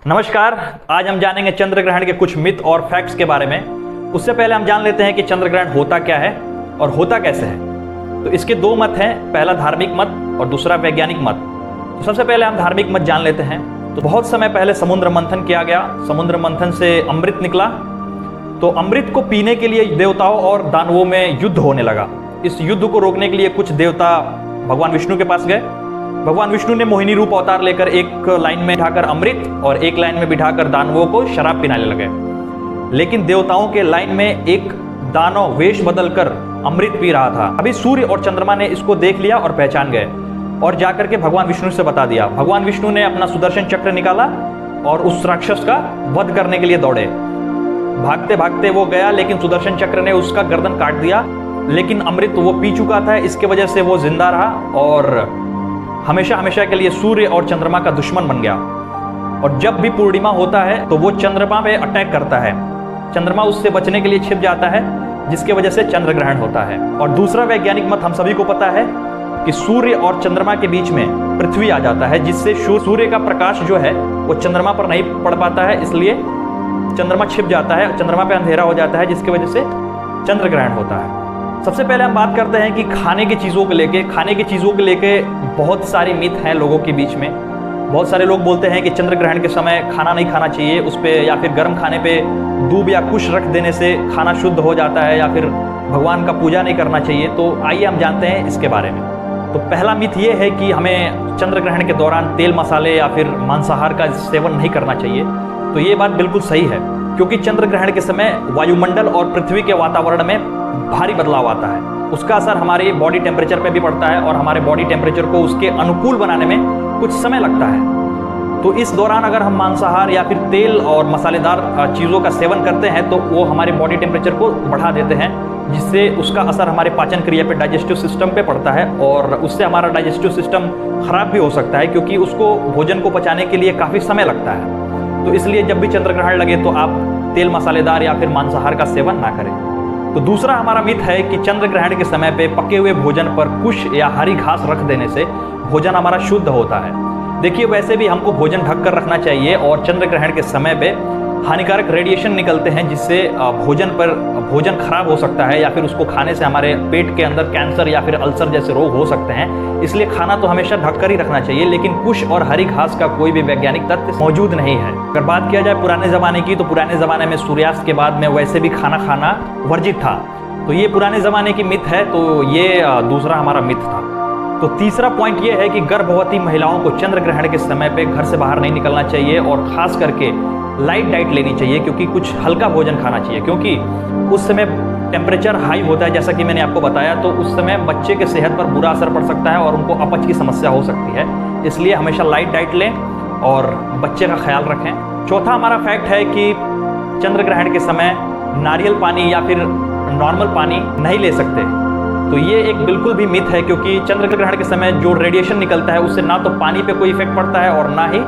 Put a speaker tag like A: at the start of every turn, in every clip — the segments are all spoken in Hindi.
A: नमस्कार। आज हम जानेंगे चंद्र ग्रहण के कुछ मिथ और फैक्ट्स के बारे में। उससे पहले हम जान लेते हैं कि चंद्र ग्रहण होता क्या है और होता कैसे है। तो इसके दो मत हैं, पहला धार्मिक मत और दूसरा वैज्ञानिक मत। तो सबसे पहले हम धार्मिक मत जान लेते हैं। तो बहुत समय पहले समुद्र मंथन किया गया, समुद्र मंथन से अमृत निकला। तो अमृत को पीने के लिए देवताओं और दानवों में युद्ध होने लगा। इस युद्ध को रोकने के लिए कुछ देवता भगवान विष्णु के पास गए। भगवान विष्णु ने मोहिनी रूप अवतार लेकर एक लाइन में बिठाकर अमृत और एक लाइन में बिठाकर दानवों को शराब पिलाने लगे। लेकिन देवताओं के लाइन में एक दानव वेश बदलकर अमृत पी रहा था। अभी सूर्य और चंद्रमा ने इसको देख लिया और पहचान गए और जाकर के भगवान विष्णु से बता दिया। भगवान विष्णु ने अपना सुदर्शन चक्र निकाला और उस राक्षस का वध करने के लिए दौड़े। भागते भागते वो गया, लेकिन सुदर्शन चक्र ने उसका गर्दन काट दिया। लेकिन अमृत वो पी चुका था, इसके वजह से वो जिंदा रहा और हमेशा हमेशा के लिए सूर्य और चंद्रमा का दुश्मन बन गया। और जब भी पूर्णिमा होता है तो वो चंद्रमा पे अटैक करता है। चंद्रमा उससे बचने के लिए छिप जाता है, जिसके वजह से चंद्र ग्रहण होता है। और दूसरा वैज्ञानिक मत हम सभी को पता है कि सूर्य और चंद्रमा के बीच में पृथ्वी आ जाता है, जिससे सूर्य का प्रकाश जो है वो चंद्रमा पर नहीं पड़ पाता है, इसलिए चंद्रमा छिप जाता है, चंद्रमा पे अंधेरा हो जाता है, जिसकी वजह से चंद्र ग्रहण होता है। सबसे पहले हम बात करते हैं कि खाने की चीज़ों को लेके बहुत सारी मिथ हैं लोगों के बीच में। बहुत सारे लोग बोलते हैं कि चंद्र ग्रहण के समय खाना नहीं खाना चाहिए, उस पे या फिर गर्म खाने पे दूब या कुश रख देने से खाना शुद्ध हो जाता है, या फिर भगवान का पूजा नहीं करना चाहिए। तो आइए हम जानते हैं इसके बारे में। तो पहला मिथ ये है कि हमें चंद्र ग्रहण के दौरान तेल मसाले या फिर मांसाहार का सेवन नहीं करना चाहिए। तो ये बात बिल्कुल सही है, क्योंकि चंद्र ग्रहण के समय वायुमंडल और पृथ्वी के वातावरण में भारी बदलाव आता है। उसका असर हमारे बॉडी टेम्परेचर पे भी पड़ता है और हमारे बॉडी टेम्परेचर को उसके अनुकूल बनाने में कुछ समय लगता है। तो इस दौरान अगर हम मांसाहार या फिर तेल और मसालेदार चीज़ों का सेवन करते हैं तो वो हमारे बॉडी टेम्परेचर को बढ़ा देते हैं, जिससे उसका असर हमारे पाचन क्रिया पे, डाइजेस्टिव सिस्टम पे पड़ता है और उससे हमारा डाइजेस्टिव सिस्टम खराब भी हो सकता है, क्योंकि उसको भोजन को पचाने के लिए काफ़ी समय लगता है। तो इसलिए जब भी चंद्र ग्रहण लगे तो आप तेल मसालेदार या फिर मांसाहार का सेवन ना करें। तो दूसरा हमारा मिथ है कि चंद्र ग्रहण के समय पे पके हुए भोजन पर कुश या हरी घास रख देने से भोजन हमारा शुद्ध होता है। देखिए, वैसे भी हमको भोजन ढक कर रखना चाहिए और चंद्र ग्रहण के समय पे हानिकारक रेडिएशन निकलते हैं, जिससे भोजन खराब हो सकता है या फिर उसको खाने से हमारे पेट के अंदर कैंसर या फिर अल्सर जैसे रोग हो सकते हैं। इसलिए खाना तो हमेशा ढक कर ही रखना चाहिए, लेकिन कुश और हरी घास का कोई भी वैज्ञानिक तथ्य मौजूद नहीं है। अगर बात किया जाए पुराने ज़माने की, तो पुराने ज़माने में सूर्यास्त के बाद में वैसे भी खाना खाना वर्जित था। तो ये पुराने ज़माने की मिथ है, तो ये दूसरा हमारा मिथ था। तो तीसरा पॉइंट ये है कि गर्भवती महिलाओं को चंद्र ग्रहण के समय पे घर से बाहर नहीं निकलना चाहिए और खास करके लाइट डाइट लेनी चाहिए, क्योंकि कुछ हल्का भोजन खाना चाहिए, क्योंकि उस समय टेम्परेचर हाई होता है, जैसा कि मैंने आपको बताया। तो उस समय बच्चे के सेहत पर बुरा असर पड़ सकता है और उनको अपच की समस्या हो सकती है। इसलिए हमेशा लाइट डाइट लें और बच्चे का ख्याल रखें। चौथा हमारा फैक्ट है कि चंद्र ग्रहण के समय नारियल पानी या फिर नॉर्मल पानी नहीं ले सकते। तो ये एक बिल्कुल भी मिथ है, क्योंकि चंद्र ग्रहण के समय जो रेडिएशन निकलता है उससे ना तो पानी पे कोई इफेक्ट पड़ता है और ना ही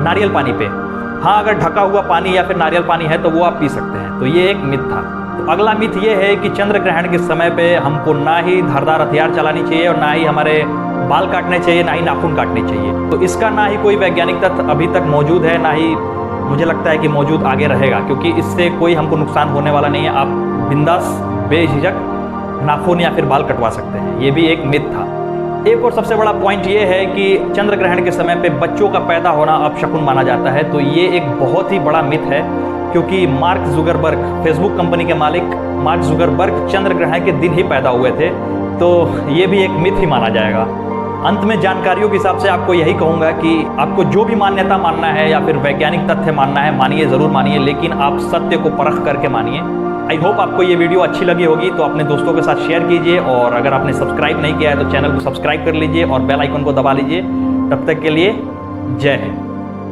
A: नारियल पानी पे। हाँ, अगर ढका हुआ पानी या फिर नारियल पानी है तो वो आप पी सकते हैं। तो ये एक मिथ था। तो अगला मिथ ये है कि चंद्र ग्रहण के समय पे हमको ना ही धारदार हथियार चलानी चाहिए और ना ही हमारे बाल काटने चाहिए, ना ही नाखून काटने चाहिए। तो इसका ना ही कोई वैज्ञानिक तथ्य अभी तक मौजूद है, ना ही मुझे लगता है कि मौजूद आगे रहेगा, क्योंकि इससे कोई हमको नुकसान होने वाला नहीं है। आप बिंदास बेझिझक नाखून या फिर बाल कटवा सकते हैं। ये भी एक मिथ था। एक और सबसे बड़ा पॉइंट ये है कि चंद्र ग्रहण के समय पे बच्चों का पैदा होना अपशकुन माना जाता है। तो ये एक बहुत ही बड़ा मिथ है, क्योंकि मार्क जुगरबर्ग, फेसबुक कंपनी के मालिक मार्क जुगरबर्ग चंद्र ग्रहण के दिन ही पैदा हुए थे। तो ये भी एक मिथ ही माना जाएगा। अंत में जानकारियों के हिसाब से आपको यही कहूँगा कि आपको जो भी मान्यता मानना है या फिर वैज्ञानिक तथ्य मानना है, मानिए, ज़रूर मानिए, लेकिन आप सत्य को परख करके मानिए। आई होप आपको ये वीडियो अच्छी लगी होगी, तो अपने दोस्तों के साथ शेयर कीजिए और अगर आपने सब्सक्राइब नहीं किया है तो चैनल को सब्सक्राइब कर लीजिए और बेल आइकन को दबा लीजिए। तब तक के लिए जय हिंद।